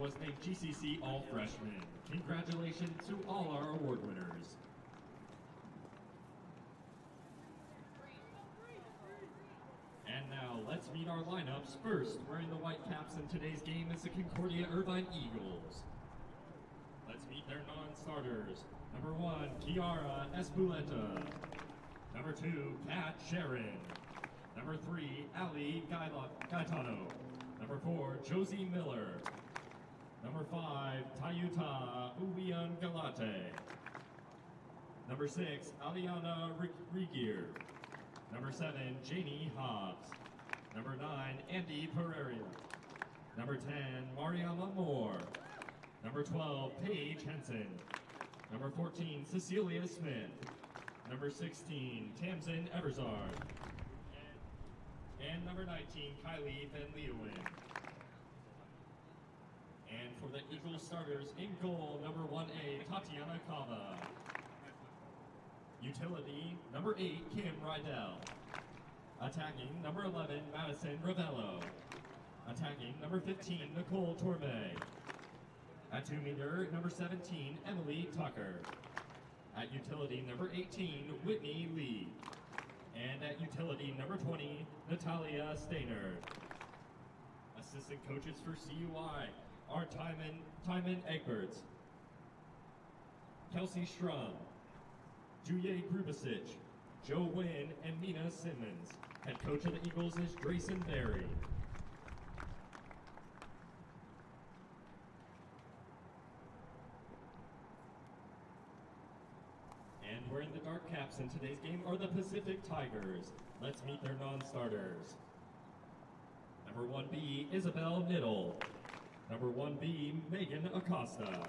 was named GCC All-Freshman. Congratulations to all our award winners. And now, let's meet our lineups. First, wearing the white caps in today's game is the Concordia Irvine Eagles. Let's meet their non-starters. Number 1, Kiara Espuleta. Number 2, Kat Sharon. Number 3, Ali Gaetano. Number 4, Josie Miller. Number 5, Tayuta Uwian Galate. Number 6, Aliana Rigir. Number 7, Janie Hobbs. Number 9, Andy Pereira. Number 10, Mariama Moore. Number 12, Paige Henson. Number 14, Cecilia Smith. Number 16, Tamsin Everzard. And number 19, Kylie Van Leeuwen. And for the Eagles starters, in goal, number 1A, Tatiana Cava. Utility, number 8, Kim Rydell. Attacking, number 11, Madison Ravello. Attacking, number 15, Nicole Torme. At 2 meter, number 17, Emily Tucker. At utility, number 18, Whitney Lee. And at utility, number 20, Natalia Stainer. Assistant coaches for CUI are Timon Egberts, Kelsey Strum, Julia Grubasic, Joe Wynn, and Mina Simmons. Head coach of the Eagles is Drayson Berry. And wearing the dark caps in today's game are the Pacific Tigers. Let's meet their non-starters. Number 1B, Isabel Niddle. Number 1B, Megan Acosta.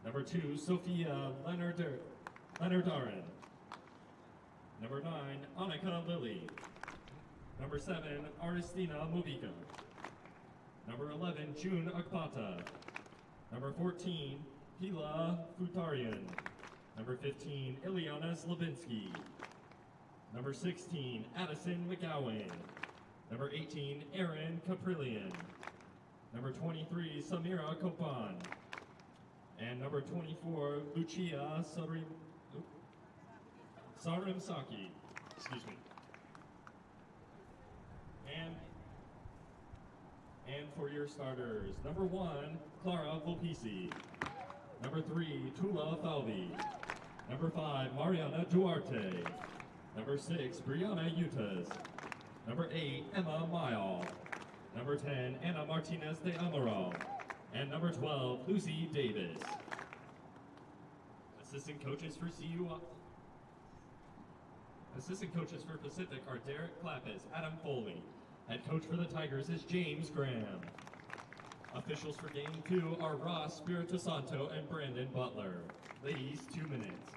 Number 2, Sophia Leonardarin. Number 9, Annika Lilly. Number 7, Aristina Movica. Number 11, June Akpata. Number 14, Hila Futarian. Number 15, Ileana Slavinsky. Number 16, Addison McGowan. Number 18, Erin Caprillion. Number 23, Samira Kopan. And number 24, Lucia Sarimsaki. Excuse me. And for your starters, number 1, Clara Volpisi. Number 3, Tula Falvi. Number 5, Mariana Duarte. Number 6, Brianna Utas. Number 8, Emma Mayal. Number 10, Anna Martinez de Amaral. And number 12, Lucy Davis. Assistant coaches for CUI. Assistant coaches for Pacific are Derek Clappis, Adam Foley. Head coach for the Tigers is James Graham. Officials for Game 2 are Ross Spirito Santo and Brandon Butler. Ladies, 2 minutes.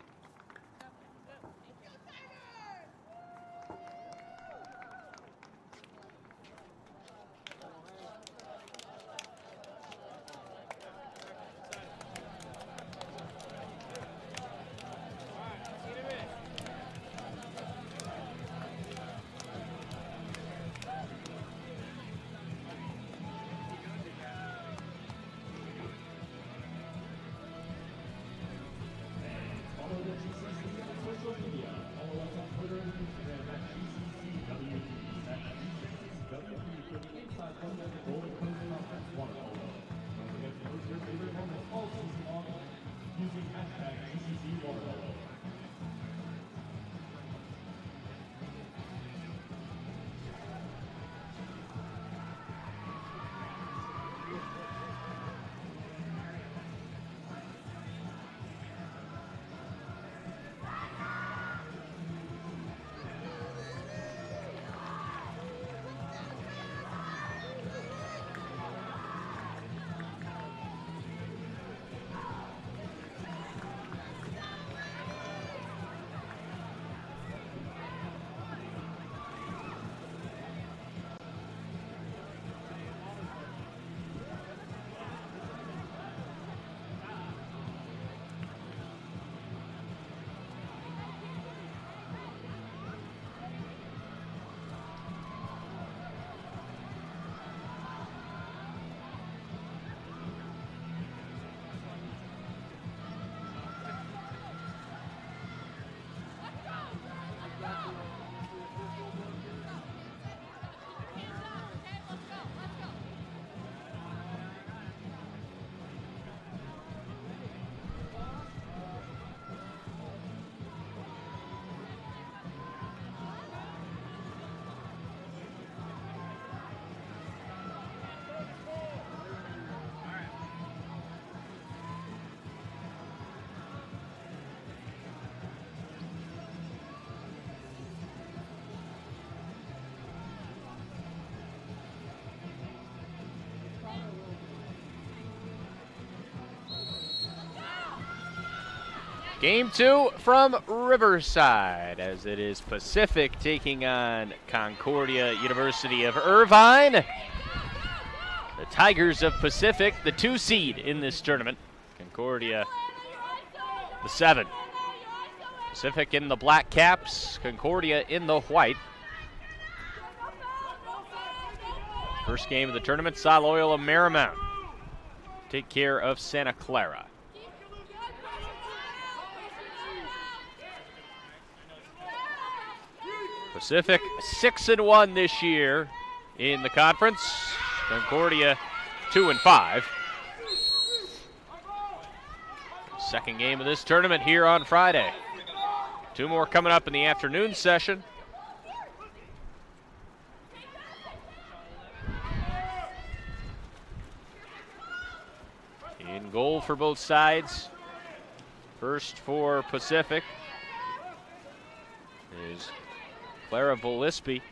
Game 2 from Riverside, as it is Pacific taking on Concordia University of Irvine. The Tigers of Pacific, the 2 seed in this tournament. Concordia, the 7. Pacific in the black caps, Concordia in the white. First game of the tournament, saw Loyola Marymount take care of Santa Clara. Pacific 6-1 this year in the conference. Concordia 2-5. Second game of this tournament here on Friday. 2 more coming up in the afternoon session. In goal for both sides. First for Pacific is Clara Volispi,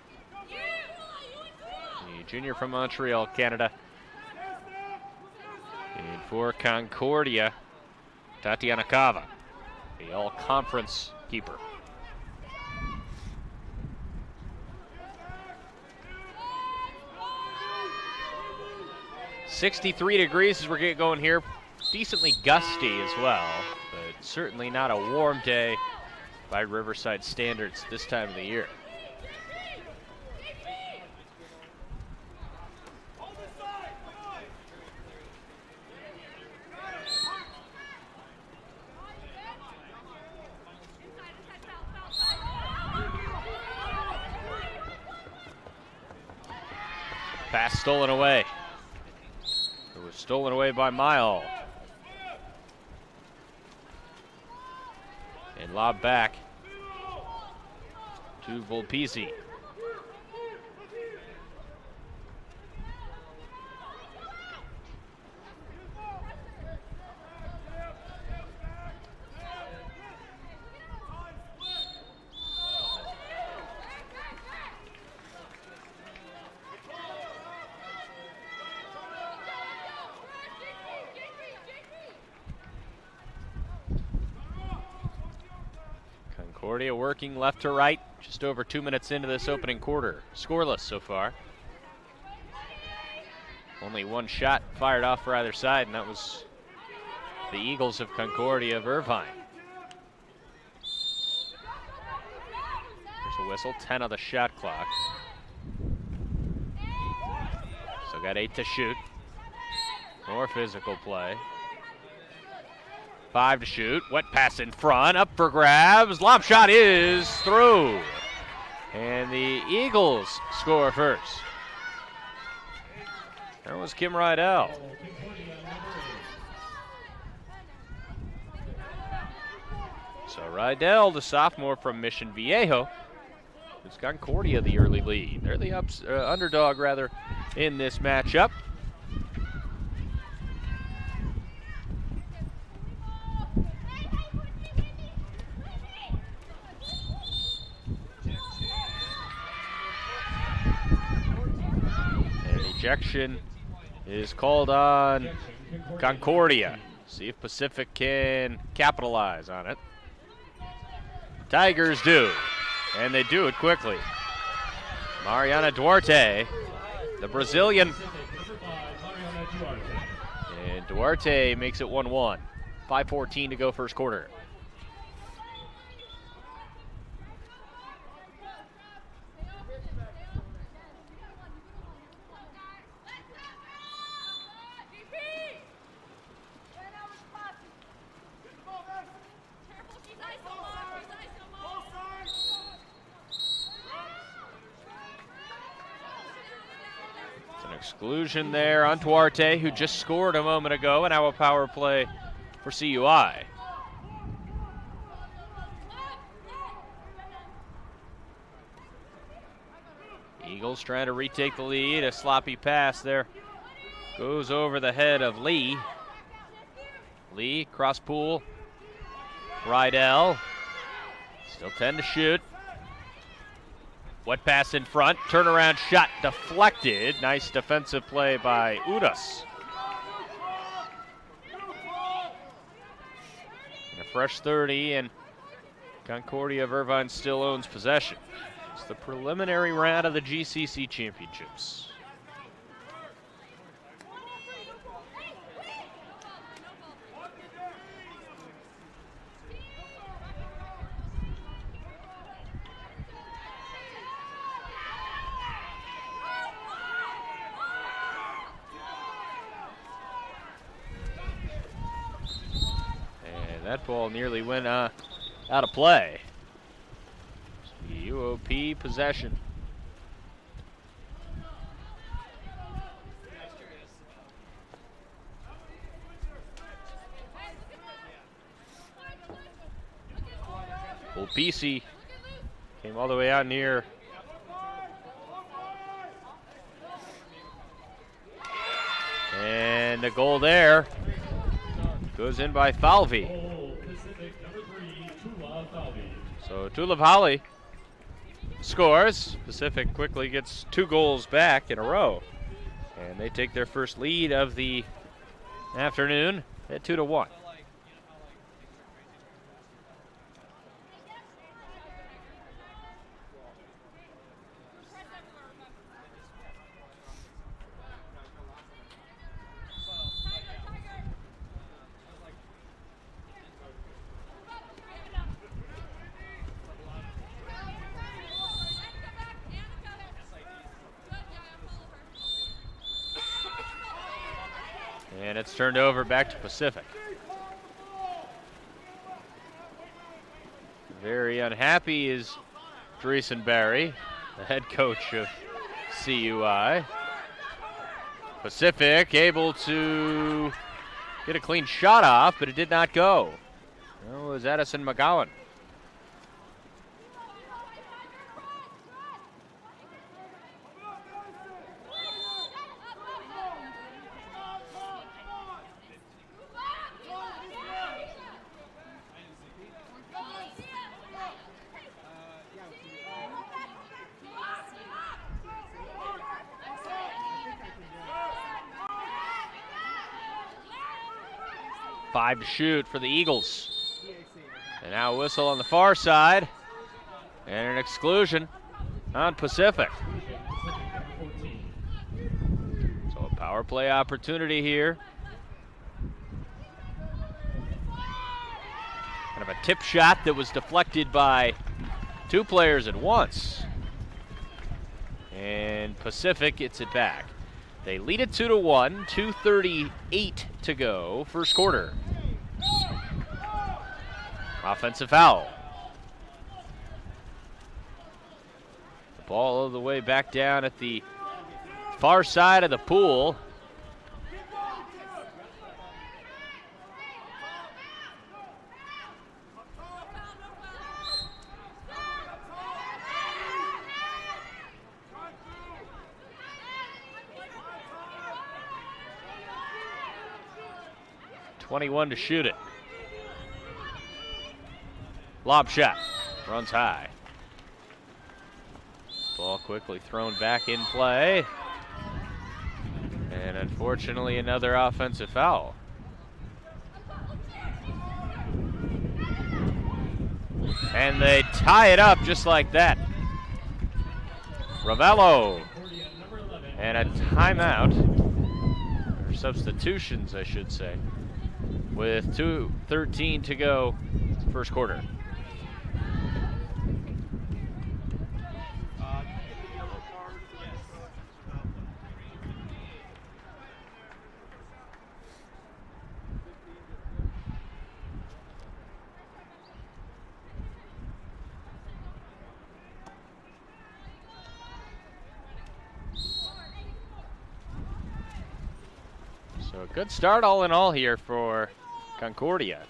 the junior from Montreal, Canada. And for Concordia, Tatiana Cava, the all-conference keeper. .63 degrees as we're getting going here. Decently gusty as well, but certainly not a warm day by Riverside standards this time of the year. Pass stolen away. It was stolen away by Mile. And lob back to Volpisi. Concordia working left to right, just over 2 minutes into this opening quarter. Scoreless so far. Only 1 shot fired off for either side, and that was the Eagles of Concordia of Irvine. There's a whistle, 10 on the shot clock. So got 8 to shoot. More physical play. 5 to shoot. Wet pass in front. Up for grabs. Lob shot is through. And the Eagles score first. There was Kim Rydell. So Rydell, the sophomore from Mission Viejo, gives Concordia the early lead. They're the underdog, rather, in this matchup. Ejection is called on Concordia. See if Pacific can capitalize on it. Tigers do, and they do it quickly. Mariana Duarte, the Brazilian. And Duarte makes it 1-1. 5:14 to go first quarter. Exclusion there on Duarte, who just scored a moment ago, and now a power play for CUI. Eagles trying to retake the lead. A sloppy pass there goes over the head of Lee. Lee, cross pool. Rydell, still 10 to shoot. Wet pass in front, turnaround shot deflected. Nice defensive play by Udas. And a fresh 30, and Concordia of Irvine still owns possession. It's the preliminary round of the GCC Championships. That ball nearly went out of play. UOP possession. Olpisi came all the way out near. And the goal there goes in by Falvi. So Tulavali scores. Pacific quickly gets 2 goals back in a row. And they take their first lead of the afternoon at 2-1. And it's turned over back to Pacific. Very unhappy is Dreesen Barry, the head coach of CUI. Pacific able to get a clean shot off, but it did not go. That was Addison McGowan. Five to shoot for the Eagles. And now a whistle on the far side. And an exclusion on Pacific. So a power play opportunity here. Kind of a tip shot that was deflected by 2 players at once. And Pacific gets it back. They lead it 2-1, 2:38 to go, first quarter. Offensive foul. The ball all the way back down at the far side of the pool. .21 to shoot it. Lob shot, runs high. Ball quickly thrown back in play. And unfortunately another offensive foul. And they tie it up just like that. Ravello. And a timeout, or substitutions I should say, with 2:13 to go, first quarter. So a good start all in all here for Concordia.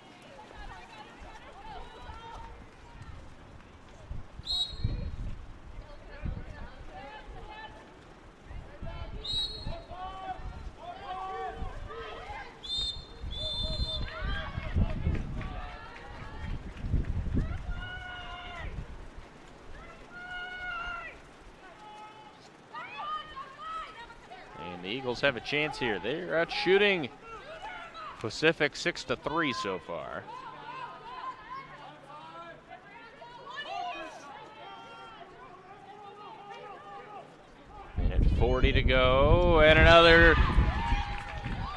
And the Eagles have a chance here. They're out shooting Pacific 6-3 so far. 40 to go, and another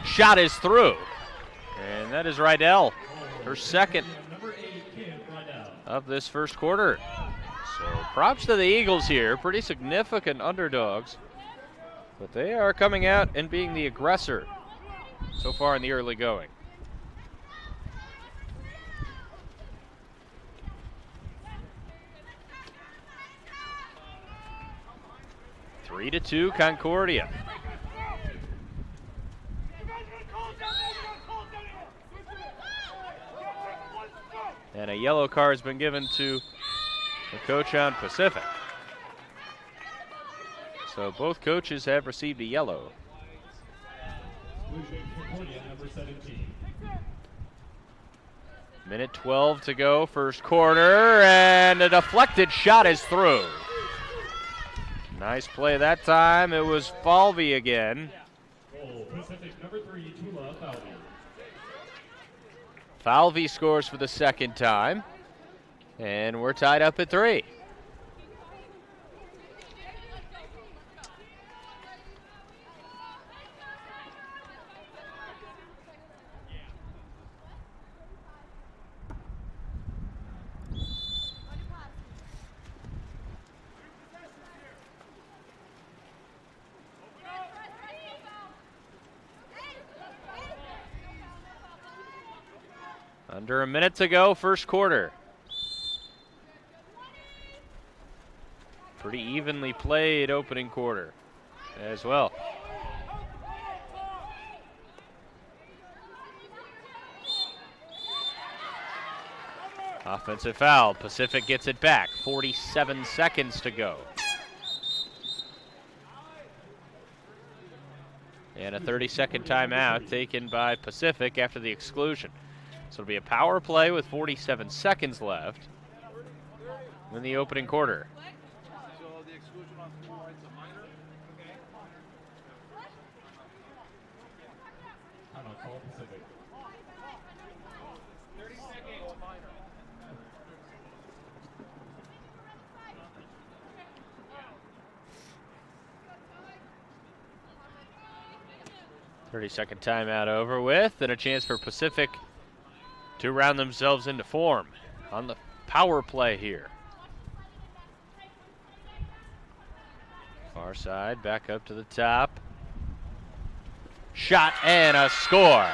shot is through. And that is Rydell, her second of this first quarter. So props to the Eagles here, pretty significant underdogs. But they are coming out and being the aggressor so far in the early going. Three to two, Concordia. And a yellow card has been given to the coach on Pacific. So both coaches have received a yellow. Minute 12 to go, first quarter, and a deflected shot is through. Nice play that time. It was Falvey again. Pacific number 3, Tula Falvey. Falvey scores for the second time, and we're tied up at 3. Under a minute to go, first quarter. Pretty evenly played opening quarter as well. Offensive foul. Pacific gets it back. 47 seconds to go. And a 30-second timeout taken by Pacific after the exclusion. So it'll be a power play with 47 seconds left in the opening quarter. So the exclusion on full rights a minor? Okay. I'm on call Pacific. 30 seconds, minor. Thirty-second timeout over with, and a chance for Pacific to round themselves into form on the power play here. Far side, back up to the top. Shot and a score.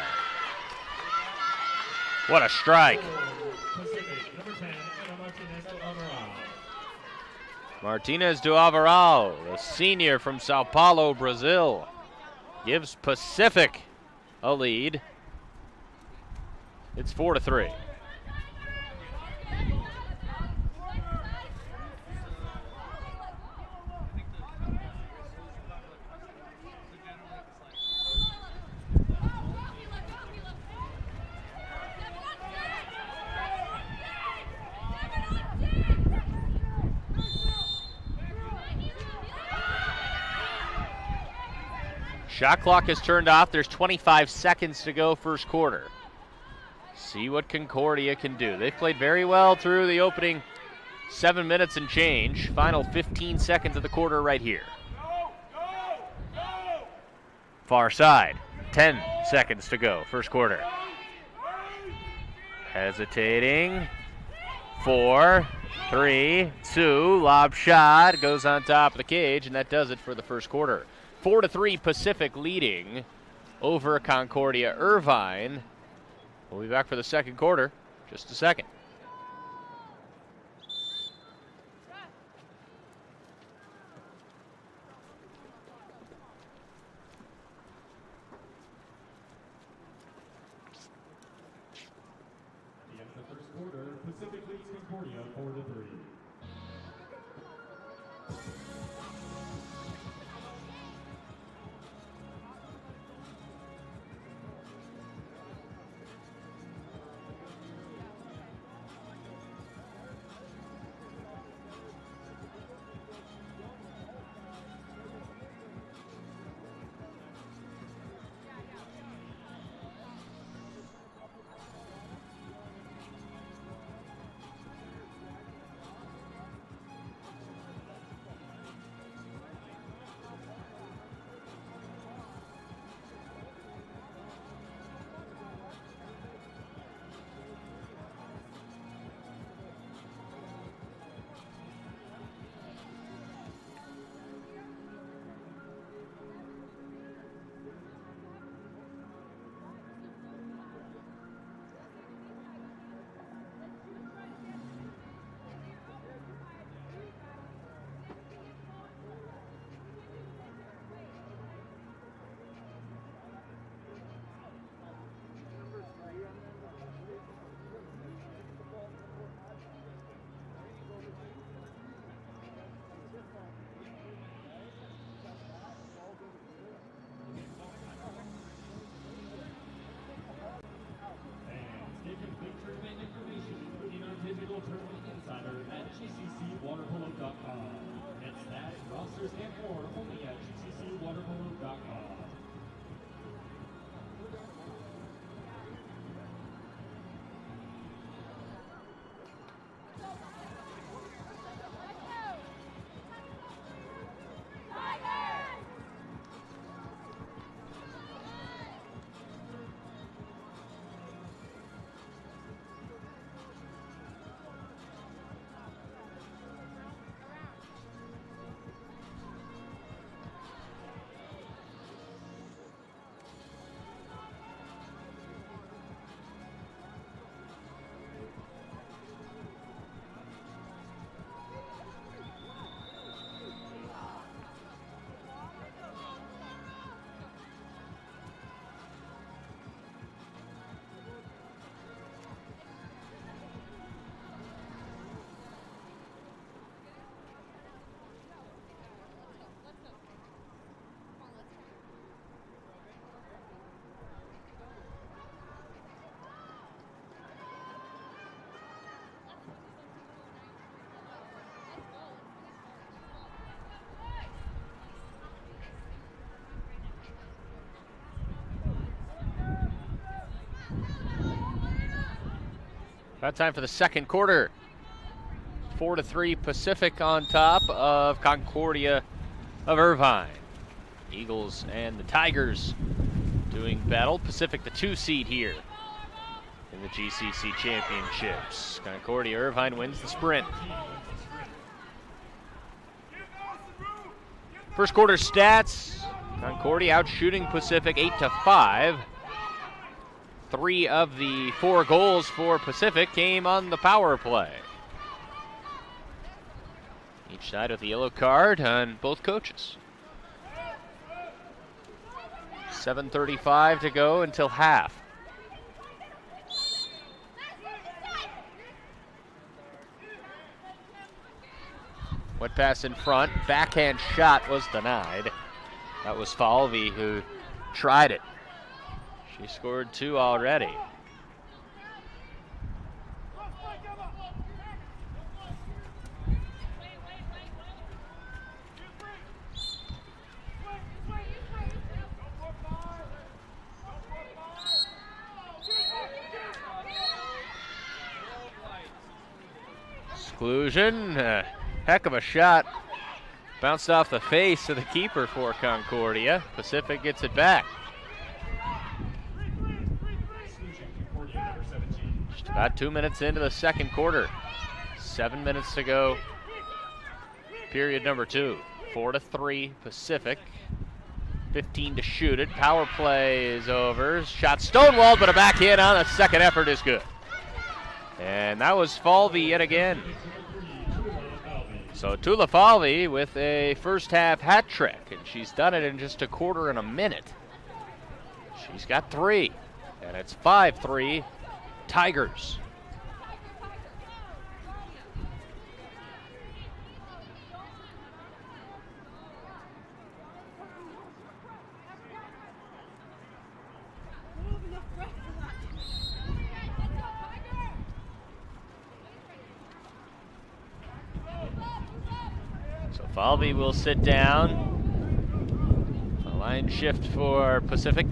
What a strike. Pacific number 10, Ana Martinez de Alvarado. Martinez de Alvarado, the senior from Sao Paulo, Brazil, gives Pacific a lead. It's 4-3. Shot clock is turned off. There's 25 seconds to go first quarter. See what Concordia can do. They've played very well through the opening 7 minutes and change. Final 15 seconds of the quarter right here. Far side, 10 seconds to go, first quarter. Hesitating. 4, 3, 2, lob shot, goes on top of the cage, and that does it for the first quarter. 4-3 Pacific leading over Concordia Irvine. We'll be back for the second quarter, just a second. At the end of the first quarter, Pacific leads Concordia 4-3. About time for the second quarter. 4-3 Pacific on top of Concordia of Irvine. Eagles and the Tigers doing battle. Pacific the 2 seed here in the GCC Championships. Concordia Irvine wins the sprint. First quarter stats. Concordia out shooting Pacific 8-5. 3 of the 4 goals for Pacific came on the power play. Each side with the yellow card on both coaches. 7:35 to go until half. Wet pass in front, backhand shot was denied. That was Falvey who tried it. She scored 2 already. Exclusion, heck of a shot. Bounced off the face of the keeper for Concordia. Pacific gets it back. Just about 2 minutes into the second quarter. 7 minutes to go. Period number 2. 4-3 Pacific. 15 to shoot it. Power play is over. Shot stonewalled, but a backhand on the second effort is good. And that was Falvey yet again. So Tula Falvey with a first half hat trick, and she's done it in just a quarter and a minute. She's got 3, and it's 5-3 Tigers. Falvey will sit down. A line shift for Pacific.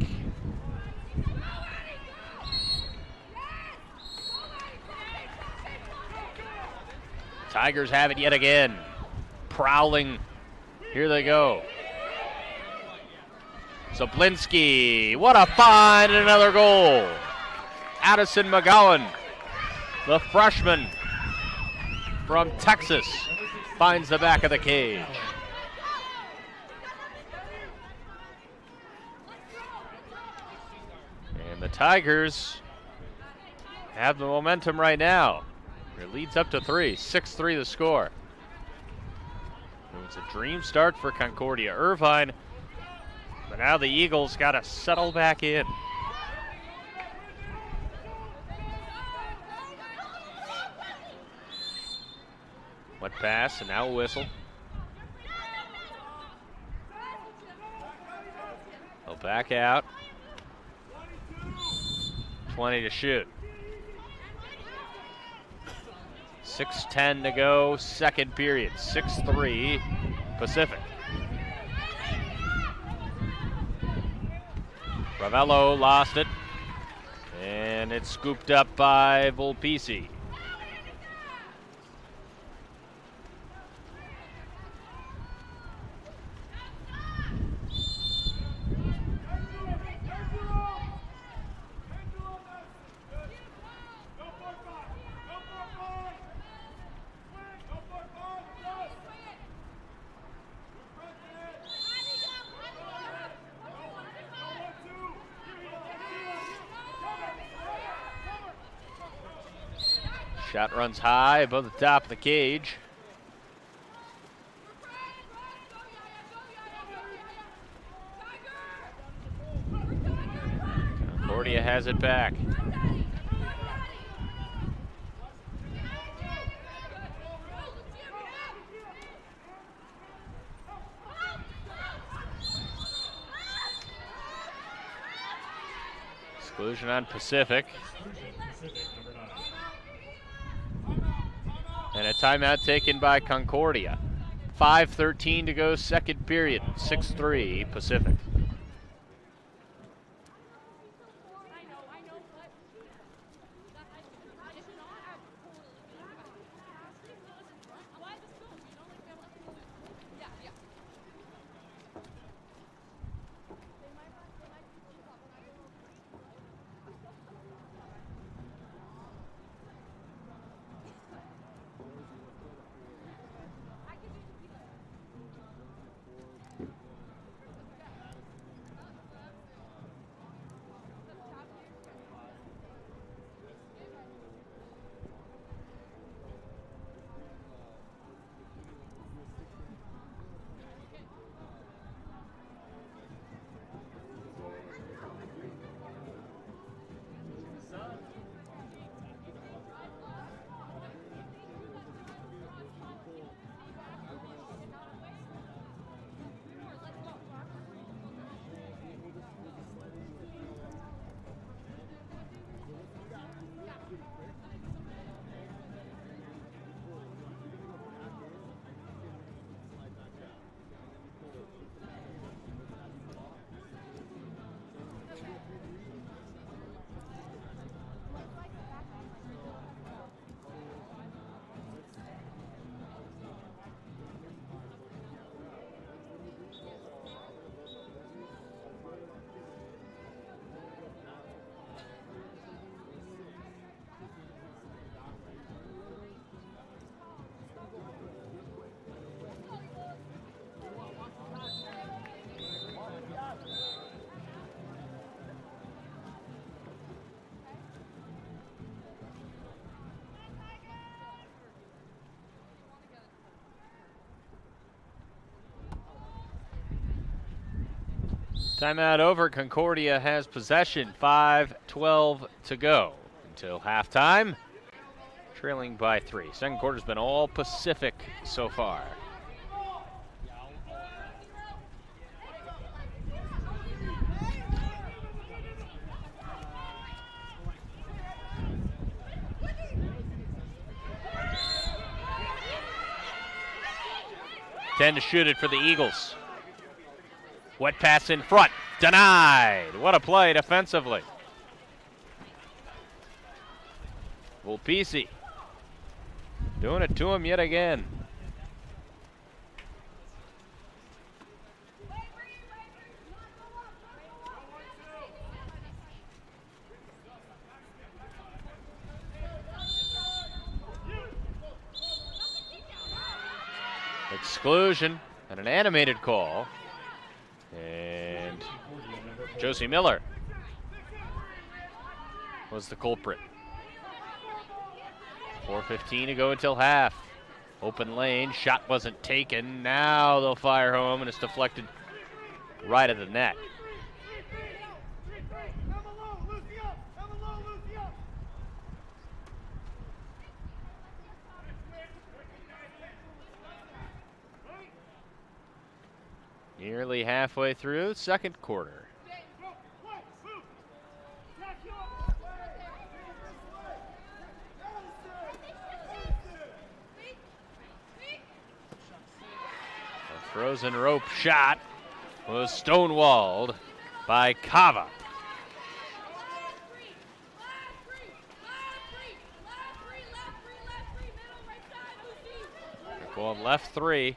Tigers have it yet again. Prowling. Here they go. Zablinski. What a find and another goal. Addison McGowan, the freshman from Texas, finds the back of the cage. And the Tigers have the momentum right now. It leads up to 3, 6-3 the score. It's a dream start for Concordia Irvine, but now the Eagles got to settle back in. Wet pass, and now a whistle. They'll back out. 20 to shoot. 6:10 to go, second period. 6-3 Pacific. Ravello lost it, and it's scooped up by Volpisi. Shot runs high above the top of the cage. Concordia has it back. Exclusion on Pacific. And a timeout taken by Concordia. 5:13 to go, second period. 6-3 Pacific. Timeout over. Concordia has possession. 5:12 to go until halftime. Trailing by 3. Second quarter's been all Pacific so far. To shoot it for the Eagles. Wet pass in front. Denied. What a play defensively. Volpisi doing it to him yet again. Exclusion and an animated call. And Josie Miller was the culprit. 4:15 to go until half. Open lane, shot wasn't taken. Now they'll fire home and it's deflected right at the net. Nearly halfway through, second quarter. A frozen rope shot was stonewalled by Cava. They're going left 3.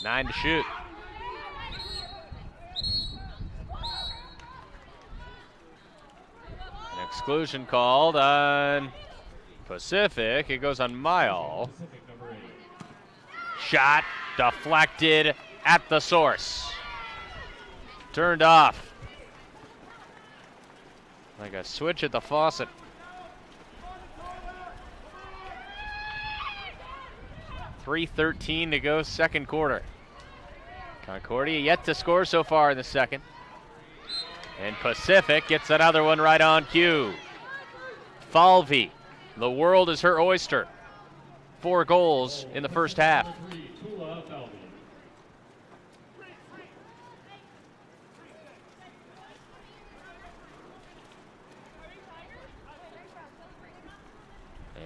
Nine to shoot. An exclusion called on Pacific. It goes on Mile. Shot deflected at the source. Turned off. Like a switch at the faucet. .3:13 to go, second quarter. Concordia yet to score so far in the second. And Pacific gets another one right on cue. Falvey, the world is her oyster. 4 goals in the first half.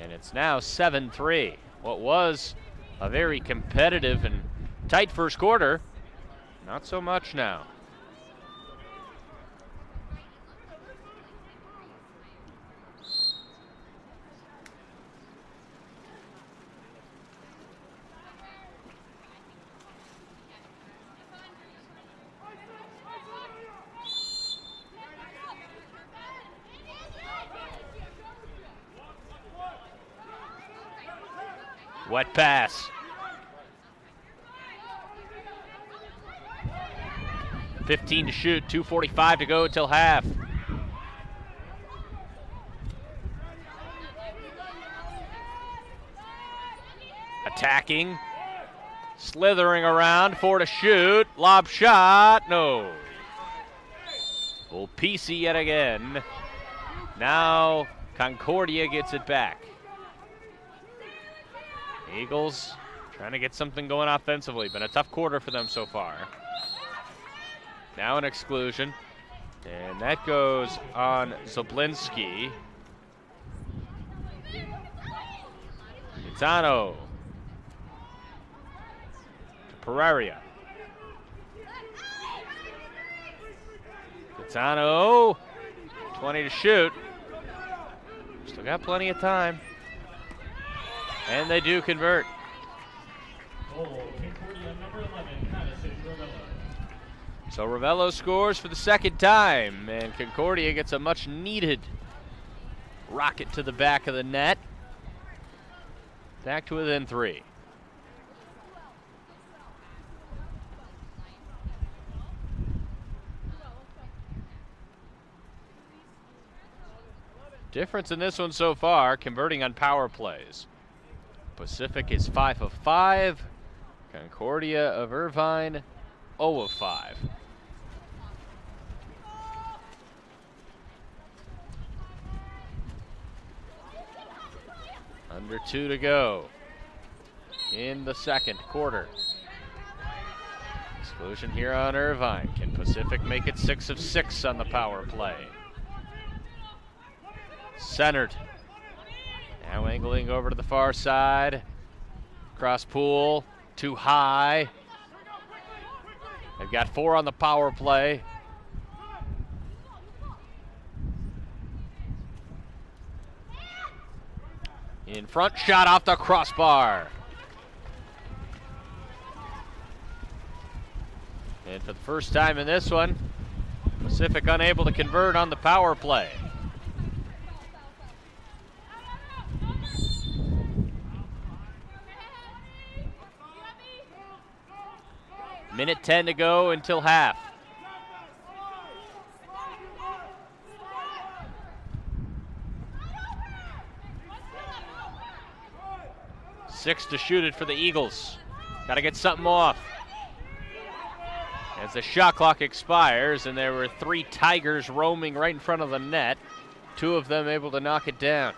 And it's now 7-3. What was a very competitive and tight first quarter, not so much now. Wet pass. 15 to shoot, 2:45 to go till half. Attacking, slithering around, 4 to shoot, lob shot, no. Volpisi yet again. Now Concordia gets it back. Eagles trying to get something going offensively. Been a tough quarter for them so far. Now an exclusion. And that goes on Zablinski. Gitano. To Pereira. Gitano. 20 to shoot. Still got plenty of time. And they do convert. So Ravello scores for the second time, and Concordia gets a much needed rocket to the back of the net. Back to within 3. Difference in this one so far, converting on power plays. Pacific is 5 of 5. Concordia of Irvine, 0 of 5. Under 2 to go in the second quarter. Exclusion here on Irvine. Can Pacific make it 6 of 6 on the power play? Centered. Now angling over to the far side. Cross pool, too high. They've got 4 on the power play. In front, shot off the crossbar. And for the first time in this one, Pacific unable to convert on the power play. Minute 10 to go until half. Six to shoot it for the Eagles. Got to get something off. As the shot clock expires, and there were 3 Tigers roaming right in front of the net, 2 of them able to knock it down.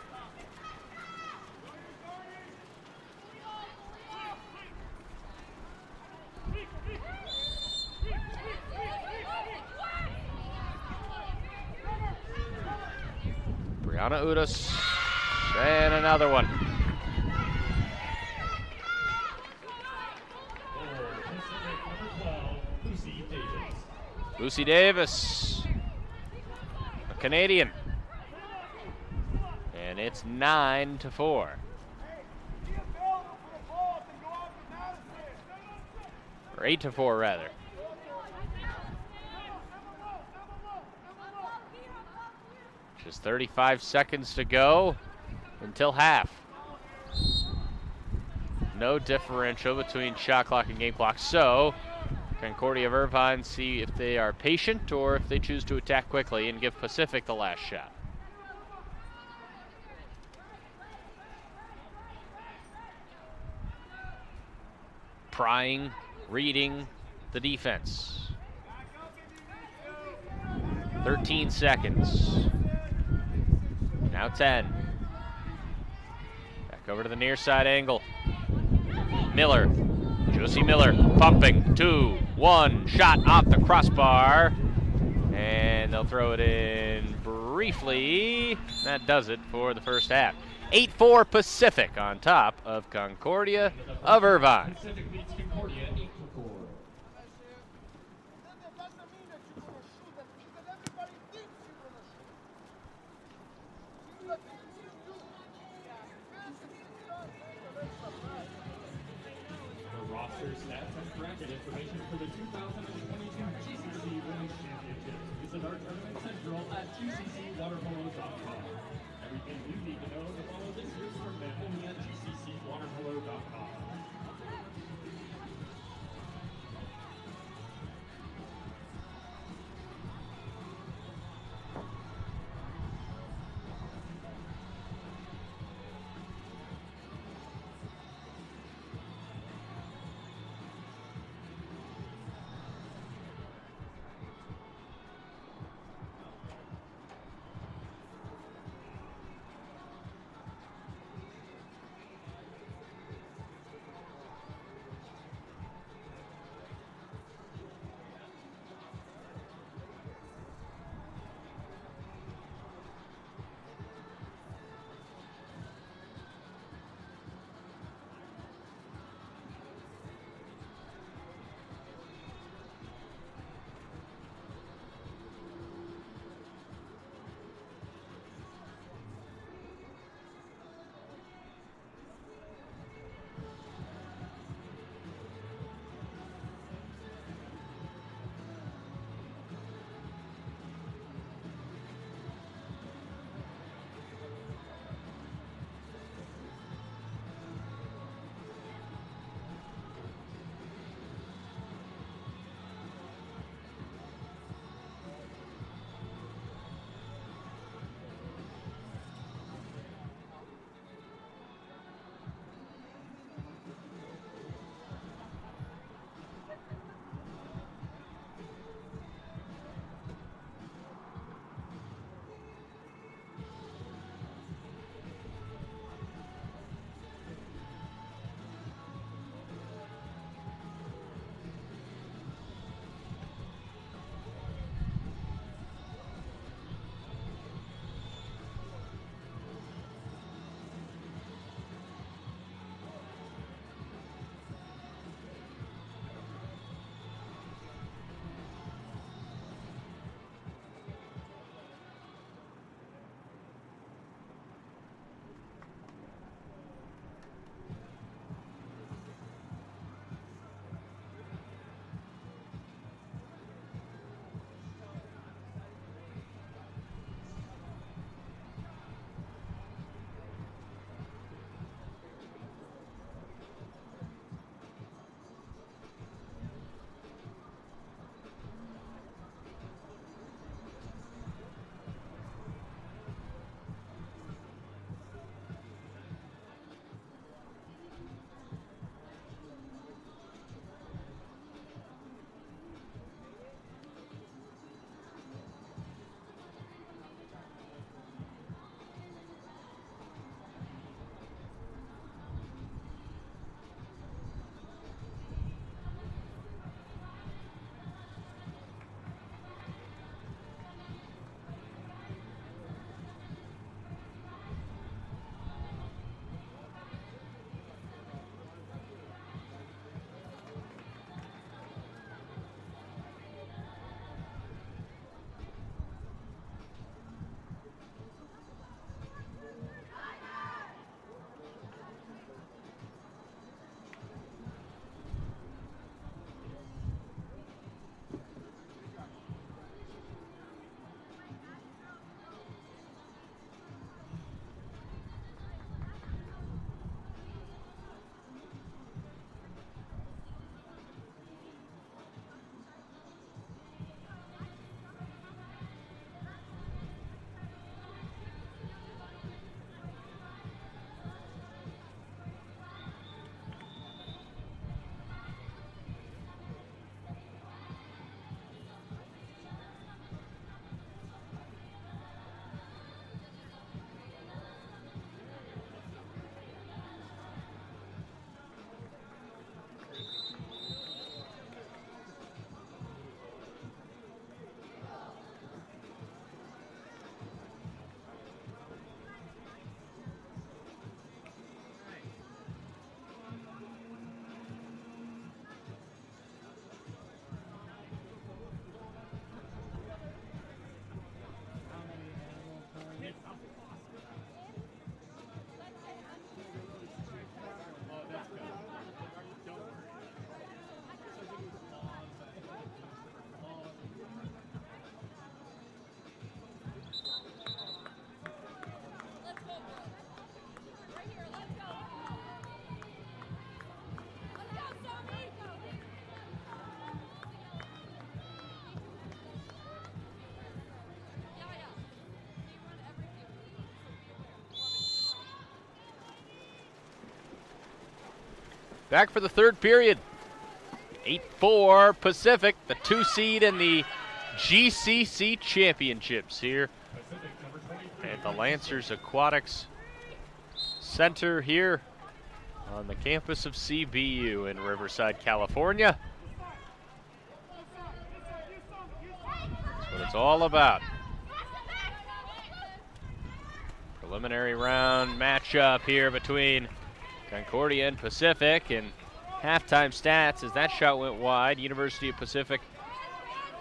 Brianna Udas, and another one. Lucy Davis, a Canadian. And it's 9 to 4. Or 8 to 4 rather. Just 35 seconds to go until half. No differential between shot clock and game clock. So Concordia of Irvine see if they are patient or if they choose to attack quickly and give Pacific the last shot. Prying, reading the defense. 13 seconds. Now 10. Back over to the near side angle. Miller. Josie Miller pumping. 2, 1. Shot off the crossbar. And they'll throw it in briefly. That does it for the first half. 8-4 Pacific on top of Concordia of Irvine. Pacific beats Concordia 8-4. The roster stats and bracket information for the 2022 GCC Women's Championships. Visit our tournament central at gccwaterpolo.com. Everything you need to know to follow this year's tournament only at gccwaterpolo.com. Back for the third period. 8-4 Pacific, the 2 seed in the GCC championships here at the Lancers Aquatics Center here on the campus of CBU in Riverside, California. That's what it's all about. Preliminary round matchup here between Concordia and Pacific, and halftime stats as that shot went wide. University of Pacific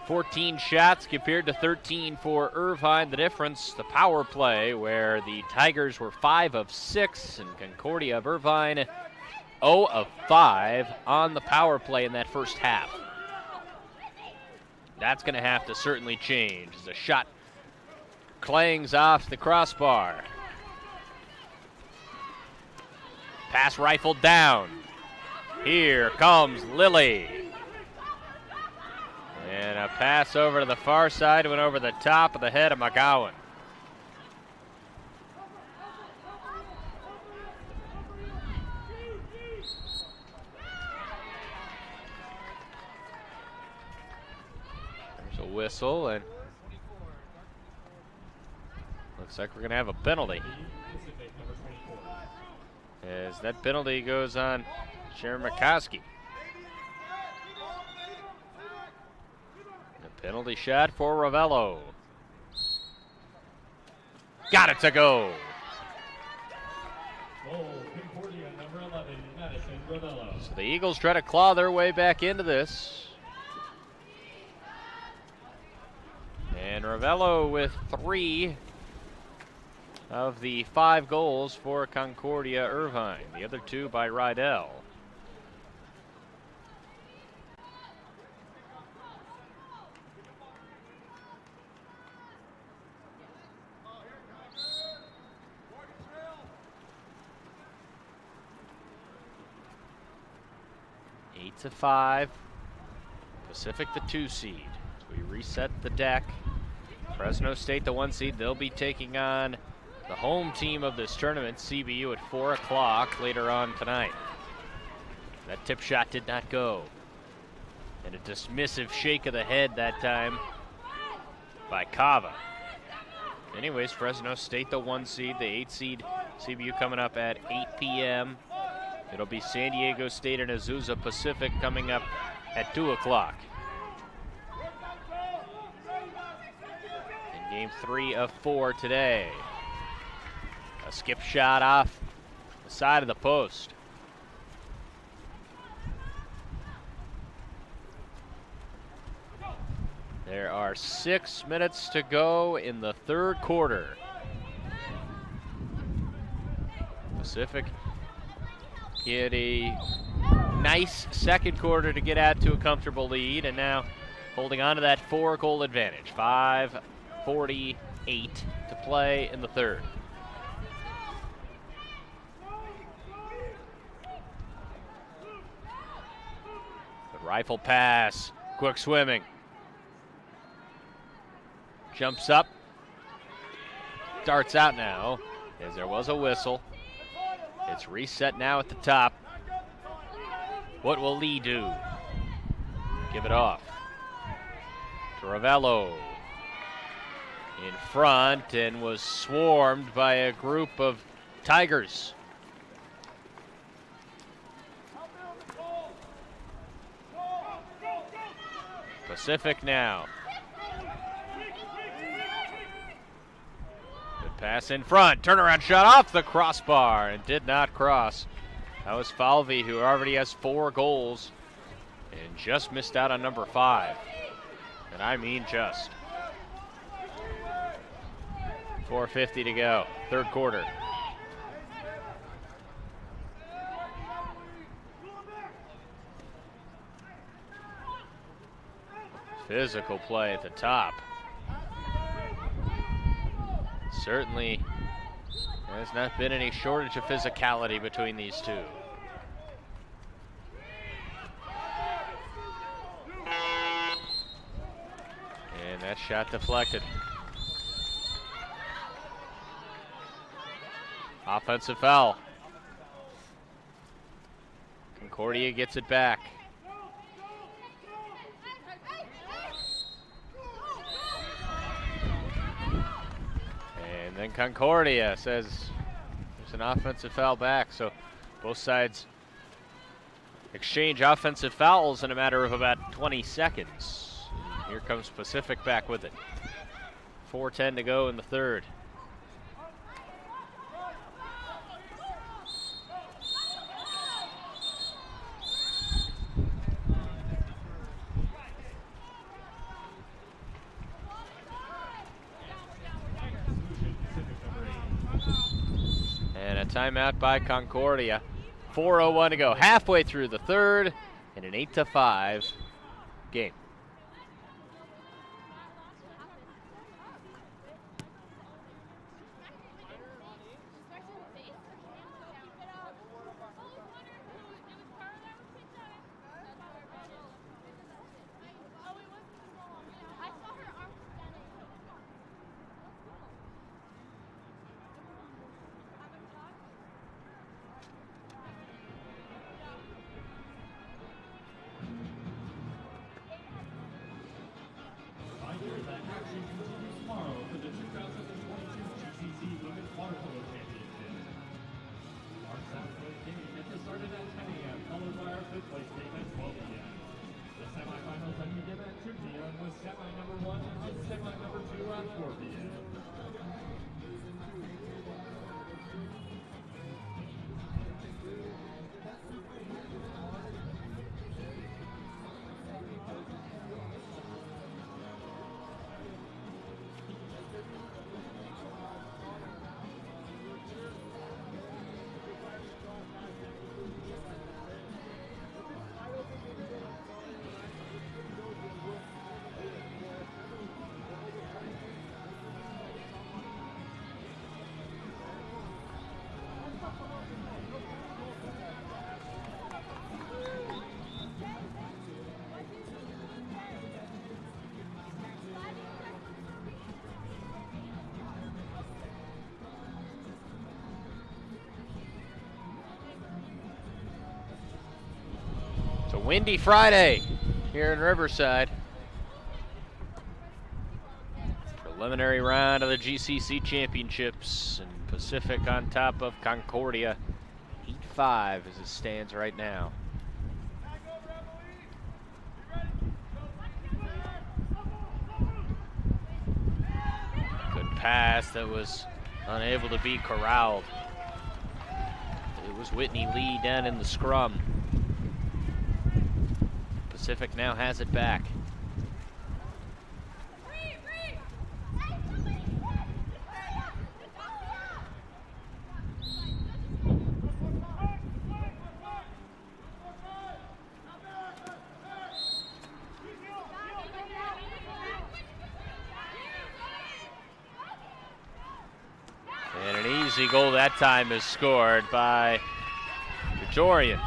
14 shots compared to 13 for Irvine. The difference, the power play, where the Tigers were 5 of 6 and Concordia of Irvine 0 of 5 on the power play in that first half. That's going to have to certainly change as a shot clangs off the crossbar. Pass rifled down. Here comes Lily. And a pass over to the far side, went over the top of the head of McGowan. There's a whistle, and looks like we're going to have a penalty. As that penalty goes on Sharon McCoskey. A penalty shot for Ravello. Got it to go. Concordia, number 11, Madison Ravello. So the Eagles try to claw their way back into this. And Ravello with 3 of the 5 goals for Concordia Irvine. The other 2 by Rydell. Eight to 5. Pacific the 2 seed. We reset the deck. Fresno State the 1 seed. They'll be taking on the home team of this tournament, CBU, at 4 o'clock later on tonight. That tip shot did not go. And a dismissive shake of the head that time by Cava. Anyways, Fresno State the 1 seed, the 8 seed CBU coming up at 8 p.m. It'll be San Diego State and Azusa Pacific coming up at 2 o'clock. In game 3 of 4 today. A skip shot off the side of the post. There are 6 minutes to go in the third quarter. Pacific get a nice second quarter to get out to a comfortable lead, and now holding on to that 4-goal advantage. 5:48 to play in the third. Rifle pass, quick swimming. Jumps up, darts out now, as there was a whistle. It's reset now at the top. What will Lee do? Give it off to Ravello. In front, and was swarmed by a group of Tigers. Pacific now. Good pass in front. Turnaround shot off the crossbar and did not cross. That was Falvey, who already has 4 goals and just missed out on number 5. And I mean just. 4:50 to go, third quarter. Physical play at the top. Certainly there's not been any shortage of physicality between these two. And that shot deflected. Offensive foul. Concordia gets it back. And then Concordia says there's an offensive foul back, so both sides exchange offensive fouls in a matter of about 20 seconds. Here comes Pacific back with it. 4:10 to go in the third. And a timeout by Concordia. 4:01 to go, halfway through the third, in an 8-5 game. Tomorrow for the 2022 GCC Women's WATERPOLO Championship. Our Saturday game gets us started at 10 a.m., followed by our fifth place game at 12 p.m. The semifinals then begin at 2 p.m. with semi number 1 and semi number 2 at 4 p.m. It's a windy Friday here in Riverside. Preliminary round of the GCC Championships, and Pacific on top of Concordia. 8-5 as it stands right now. Good pass that was unable to be corralled. It was Whitney Lee down in the scrum. Pacific now has it back. And an easy goal that time is scored by Bajorian.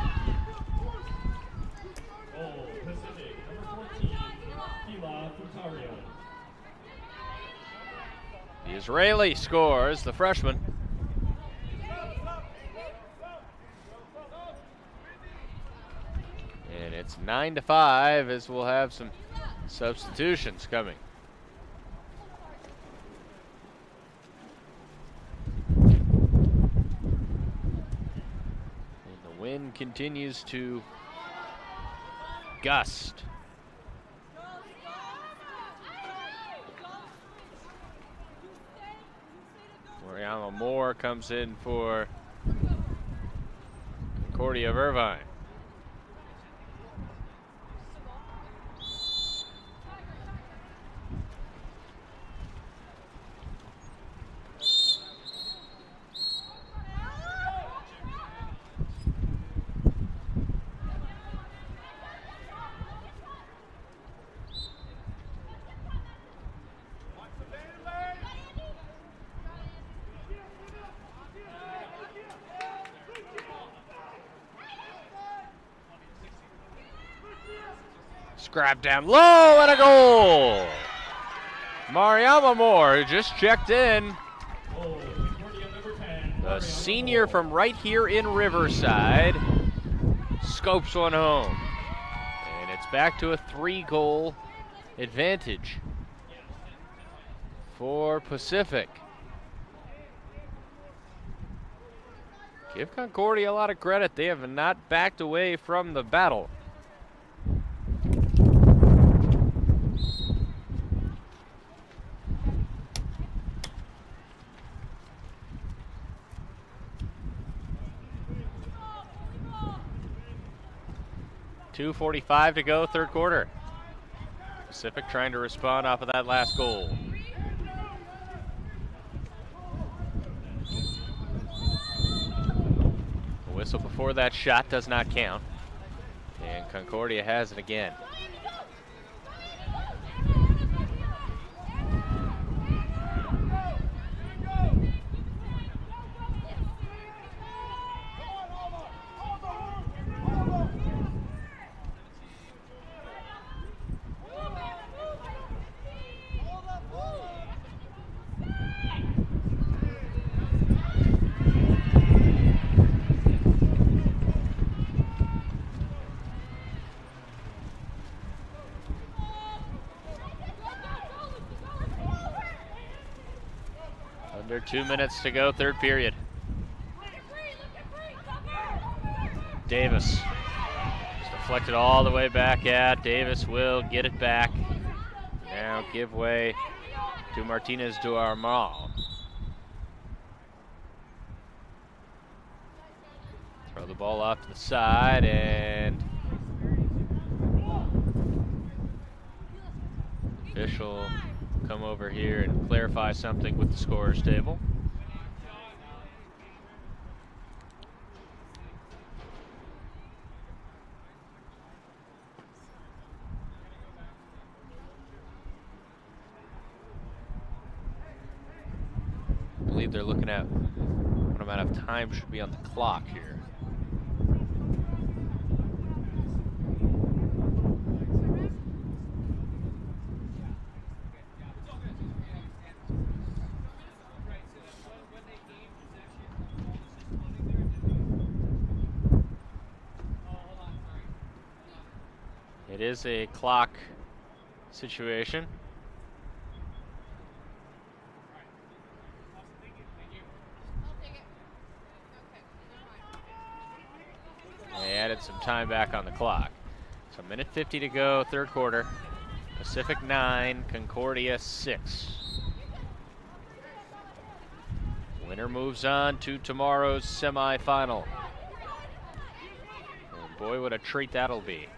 The Israeli scores, the freshman. And it's 9-5 as we'll have some substitutions coming. And the wind continues to gust. Mariama Moore comes in for Concordia of Irvine. Scrap down low and a goal! Mariama Moore, who just checked in. The senior from right here in Riverside, scopes one home. And it's back to a 3-goal advantage for Pacific. Give Concordia a lot of credit. They have not backed away from the battle. .2:45 to go, third quarter. Pacific trying to respond off of that last goal. The whistle before that shot does not count. And Concordia has it again. Under 2 minutes to go, third period. Davis. It's deflected all the way back at. Davis will get it back. Now give way to Martinez Duarmal. Throw the ball off to the side and official come over here and clarify something with the scorer's table. I believe they're looking at what amount of time should be on the clock here. It is a clock situation. They added some time back on the clock. So 1:50 to go, third quarter. Pacific 9, Concordia 6. Winner moves on to tomorrow's semifinal. And boy, what a treat that'll be.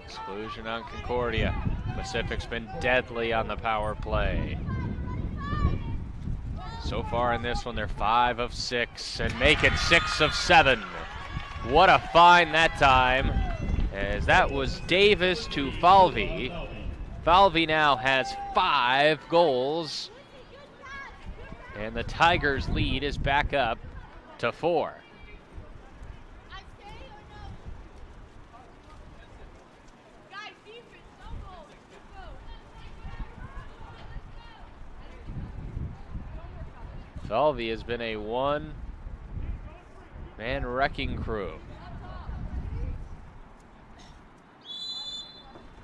Exclusion on Concordia. Pacific's been deadly on the power play. So far in this one, they're 5 of 6 and make it 6 of 7. What a find that time, as that was Davis to Falvey. Falvey now has 5 goals, and the Tigers' lead is back up to 4. Falvey has been a one-man wrecking crew.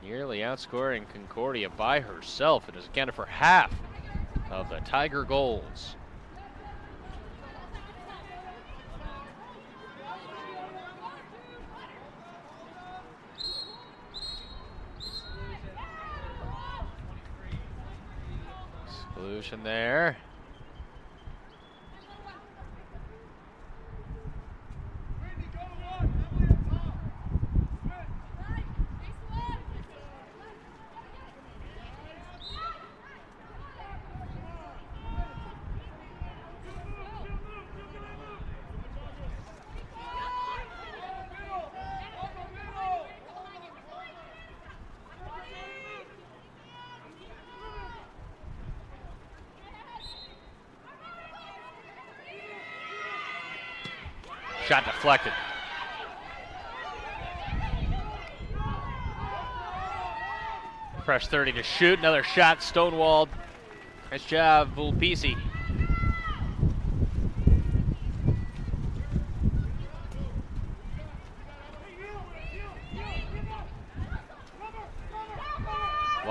Nearly outscoring Concordia by herself. It has accounted for half of the Tiger goals. Exclusion there. Shot deflected. Fresh 30 to shoot. Another shot stonewalled. Nice job, Vulpisi.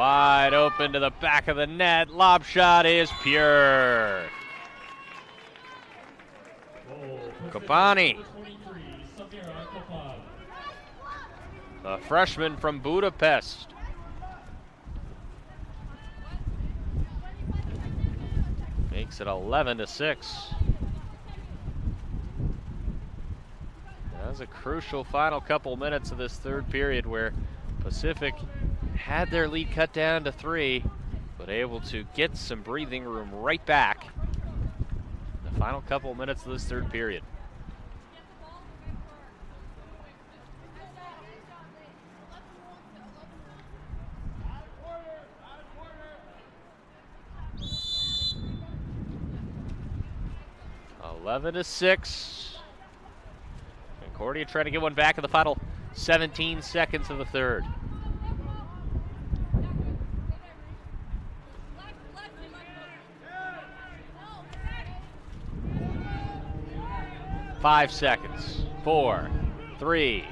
Wide open to the back of the net. Lob shot is pure. Kopani, the freshman from Budapest. Makes it 11-6. That was a crucial final couple minutes of this third period where Pacific had their lead cut down to 3, but able to get some breathing room right back in the final couple minutes of this third period. (11-6). Concordia trying to get one back in the final 17 seconds of the third. Five seconds. 4, 3.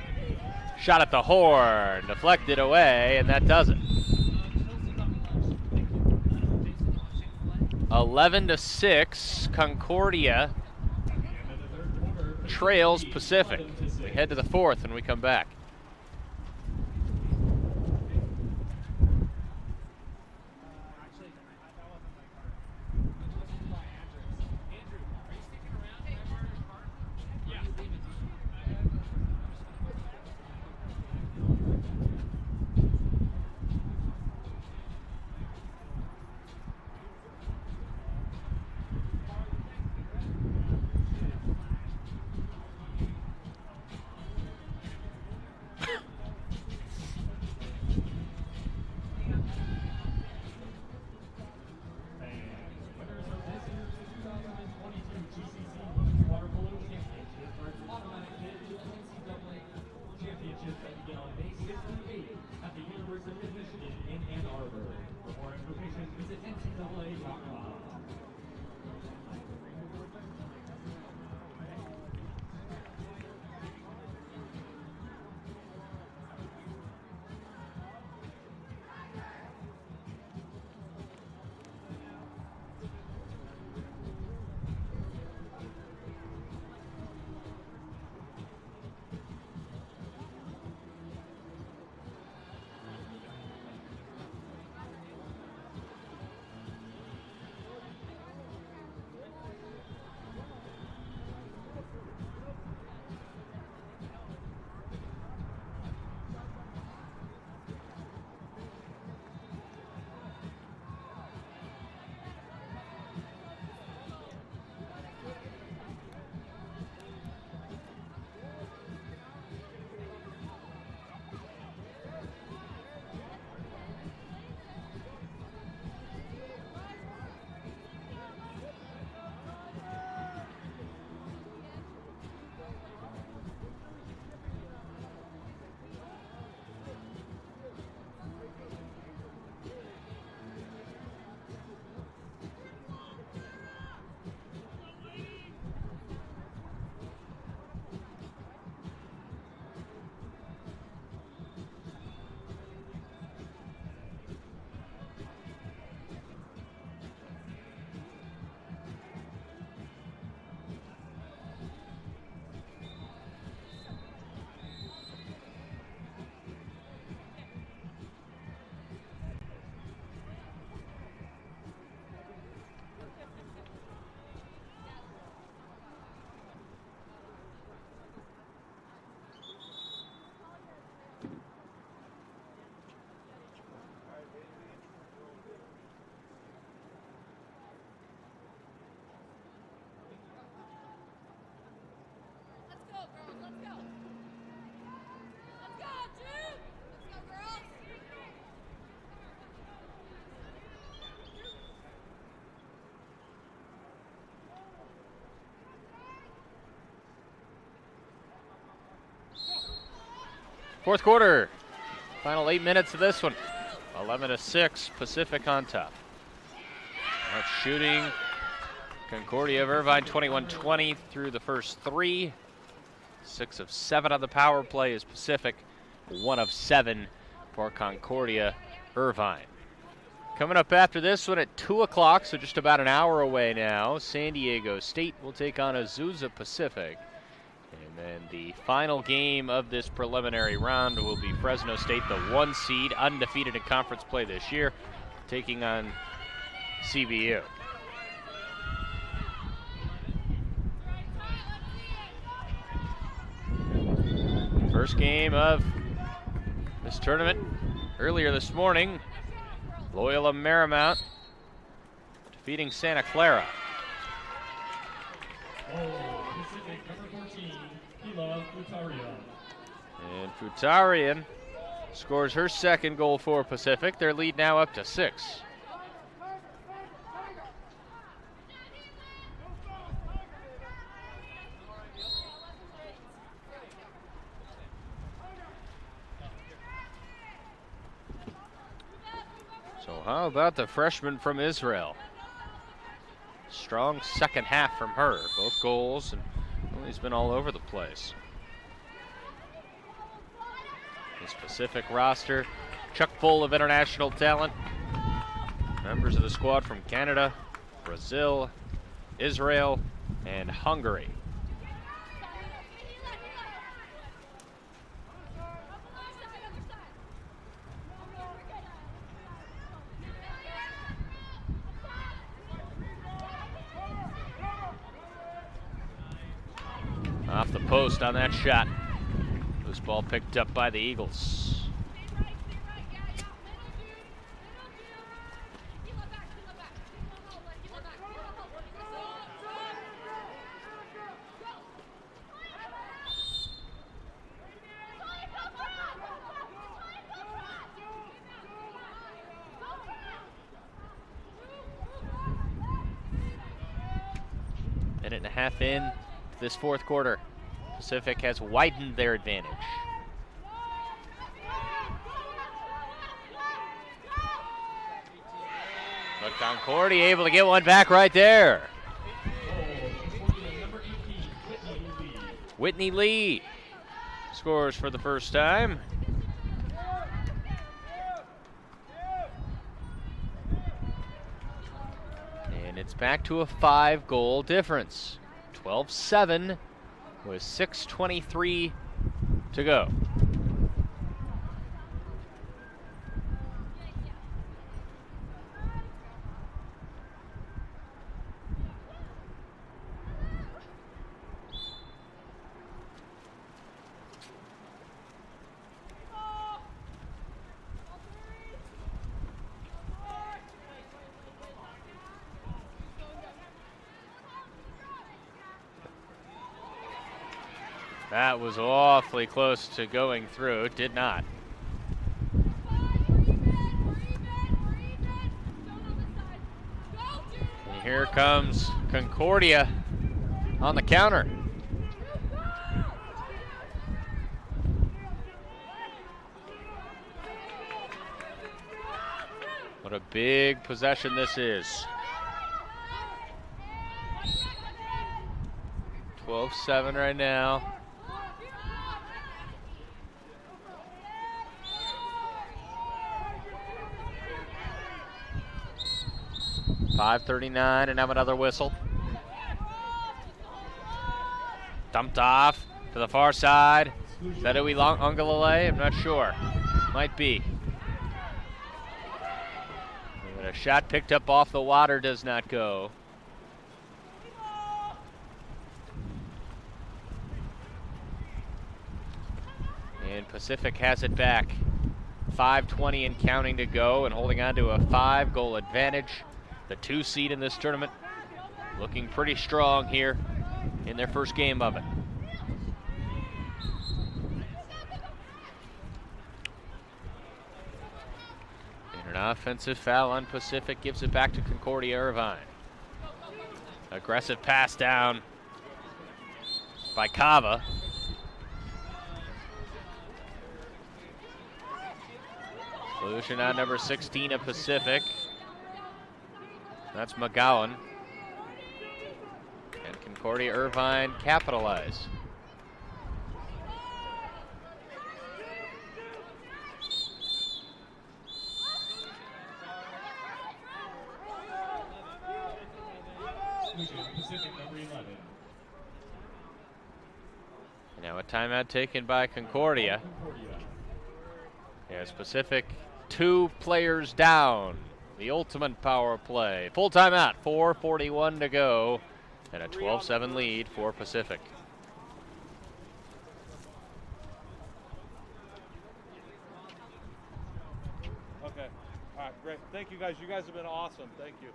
Shot at the horn, deflected away, and that does it. 11-6. Concordia trails Pacific. We head to the fourth when we come back. Fourth quarter, final 8 minutes of this one. 11-6, Pacific on top. That's shooting. Concordia of Irvine 21-20 through the first 3. 6 of 7 on the power play is Pacific. 1 of 7 for Concordia Irvine. Coming up after this one at 2 o'clock, so just about an hour away now, San Diego State will take on Azusa Pacific. And then the final game of this preliminary round will be Fresno State, the 1 seed, undefeated in conference play this year, taking on CBU. First game of this tournament earlier this morning, Loyola Marymount defeating Santa Clara. Pacific, number 14, And Futarian scores her second goal for Pacific. Their lead now up to 6. So how about the freshman from Israel? Strong second half from her. Both goals, and well, he's been all over the place. This Pacific roster, chock full of international talent. Members of the squad from Canada, Brazil, Israel, and Hungary. Off the post on that shot. Loose ball picked up by the Eagles. Minute and a half in this fourth quarter. Pacific has widened their advantage. But Concordia able to get one back right there. Whitney Lee scores for the first time. And it's back to a 5-goal difference. 12-7 with 6:23 to go. That was awfully close to going through. It did not. And here comes Concordia on the counter. What a big possession this is. 12-7 right now. 5:39 and have another whistle. Dumped off to the far side. Is that Ungalale? I'm not sure. Might be. But a shot picked up off the water does not go. And Pacific has it back. 5:20 and counting to go, and holding on to a 5-goal advantage. The 2 seed in this tournament looking pretty strong here in their first game of it. And an offensive foul on Pacific gives it back to Concordia Irvine. Aggressive pass down by Cava. Solution on number 16 of Pacific. That's McGowan. And Concordia Irvine capitalize. exclusion, Pacific number 11. Now a timeout taken by Concordia. Here's Pacific, 2 players down. The ultimate power play. Full timeout, 4:41 to go, and a 12-7 lead for Pacific. Okay. All right, great. Thank you, guys. You guys have been awesome. Thank you.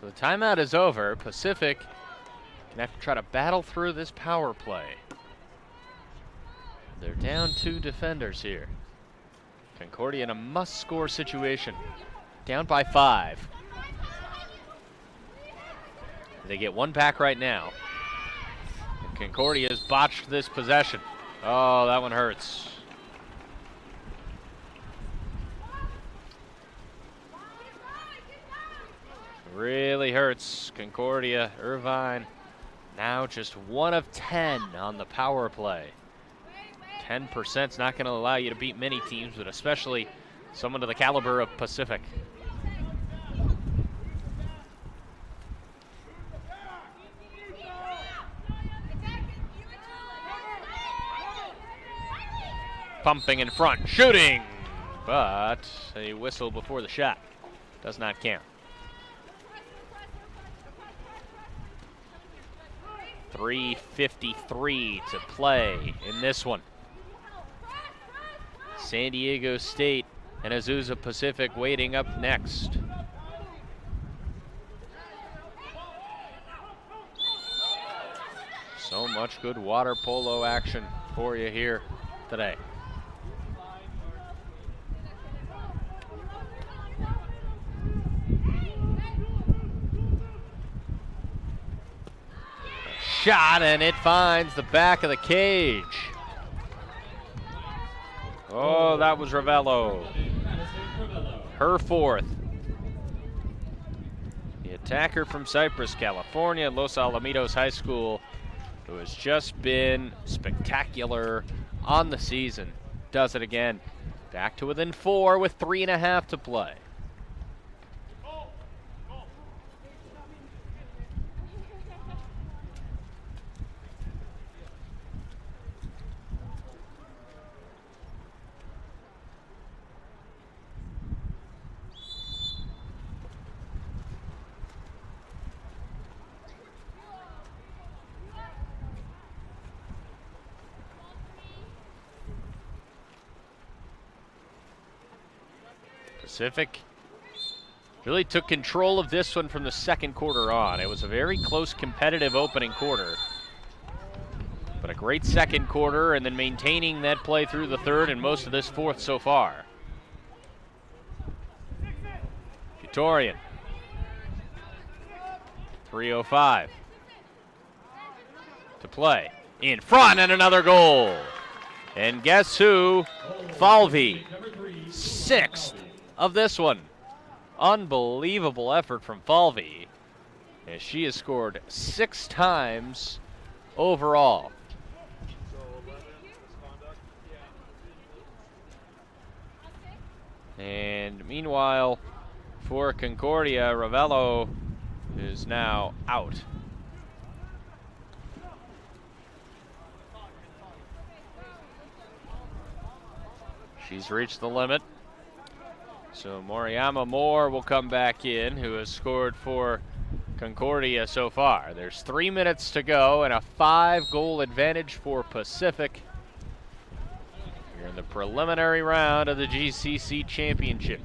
So the timeout is over. Pacific can have to try to battle through this power play. They're down 2 defenders here. Concordia in a must-score situation. Down by 5. They get 1 back right now. And Concordia's botched this possession. Oh, that one hurts. Really hurts. Concordia, Irvine, now just 1 of 10 on the power play. 10% is not going to allow you to beat many teams, but especially someone of the caliber of Pacific. Pumping in front, shooting, but a whistle before the shot does not count. 3:53 to play in this one. San Diego State and Azusa Pacific waiting up next. So much good water polo action for you here today. Shot, and it finds the back of the cage. Oh, that was Ravello. Her 4th. The attacker from Cypress, California, Los Alamitos High School, who has just been spectacular on the season, does it again. Back to within 4 with 3.5 to play. Pacific really took control of this one from the second quarter on. It was a very close, competitive opening quarter, but a great second quarter, and then maintaining that play through the third and most of this fourth so far. Vitorian, 3:05 to play. In front, and another goal. And guess who? Falvey, 6th of this one. Unbelievable effort from Falvey, as she has scored 6 times overall. And meanwhile, for Concordia, Ravello is now out. She's reached the limit. So Moriyama Moore will come back in, who has scored for Concordia so far. There's 3 minutes to go and a 5-goal advantage for Pacific. We're in the preliminary round of the GCC Championship.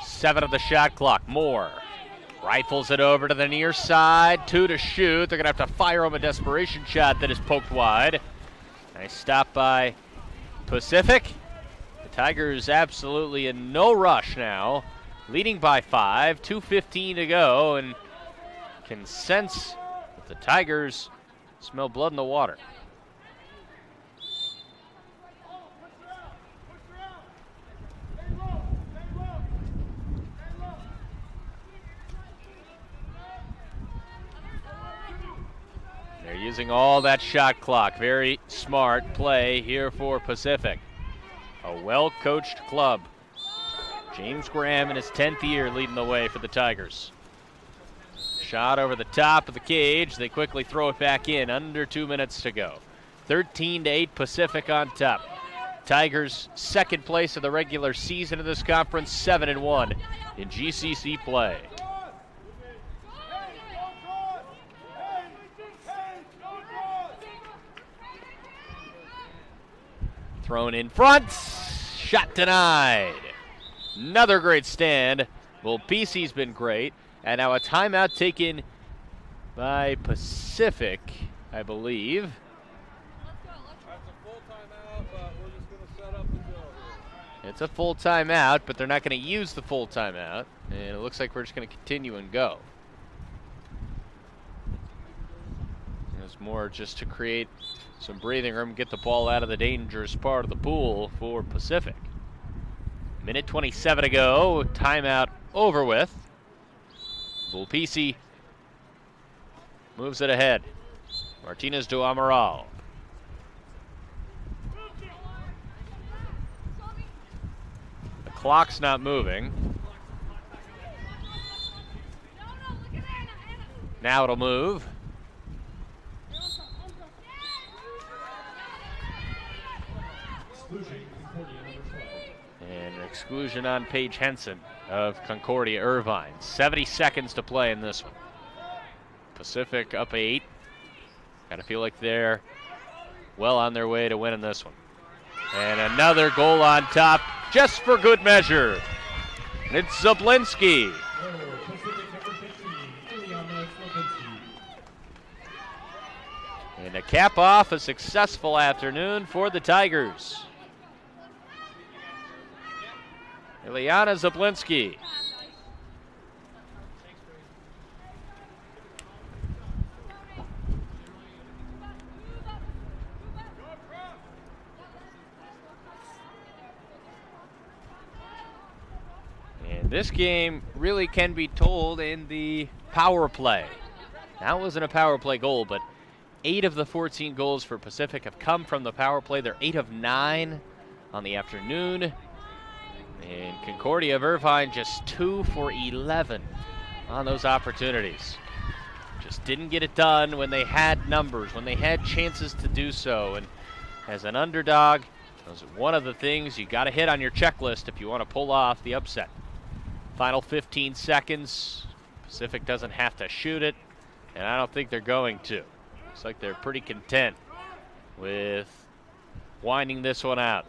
Seven of the shot clock. Moore rifles it over to the near side. 2 to shoot. They're going to have to fire him a desperation shot that is poked wide. Nice stop by Pacific. The Tigers absolutely in no rush now. Leading by 5. 2:15 to go, and can sense that the Tigers smell blood in the water. They're using all that shot clock. Very smart play here for Pacific. A well-coached club. James Graham in his 10th year leading the way for the Tigers. Shot over the top of the cage. They quickly throw it back in. Under 2 minutes to go. 13-8 Pacific on top. Tigers second place of the regular season of this conference. 7-1 in GCC play. Thrown in front, shot denied. Another great stand. Volpisi's been great. And now a timeout taken by Pacific, I believe. That's a full timeout, but we're just going to set up the drill here. It's a full timeout, but they're not going to use the full timeout. And it looks like we're just going to continue and go. It's more just to create some breathing room, get the ball out of the dangerous part of the pool for Pacific. Minute 27 to go, timeout over with. Volpisi moves it ahead. Martinez to Amaral. The clock's not moving. Now it'll move. And an exclusion on Paige Henson of Concordia Irvine. 70 seconds to play in this one. Pacific up 8. Gotta feel like they're well on their way to winning this one. And another goal on top, just for good measure. And it's Zablinski. And to cap off a successful afternoon for the Tigers. Ileana Zablinski. And this game really can be told in the power play. That wasn't a power play goal, but 8 of the 14 goals for Pacific have come from the power play. They're 8 of 9 on the afternoon. And Concordia of Irvine just 2 for 11 on those opportunities. Just didn't get it done when they had numbers, when they had chances to do so. And as an underdog, those are one of the things you got to hit on your checklist if you want to pull off the upset. Final 15 seconds. Pacific doesn't have to shoot it, and I don't think they're going to. Looks like they're pretty content with winding this one out.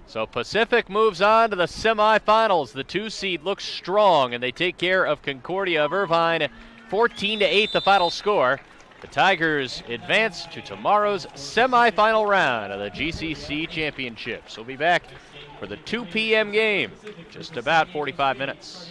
So Pacific moves on to the semifinals. The 2 seed looks strong, and they take care of Concordia of Irvine 14-8 the final score. The Tigers advance to tomorrow's semifinal round of the GCC Championships. We'll be back for the 2 p.m. game, just about 45 minutes.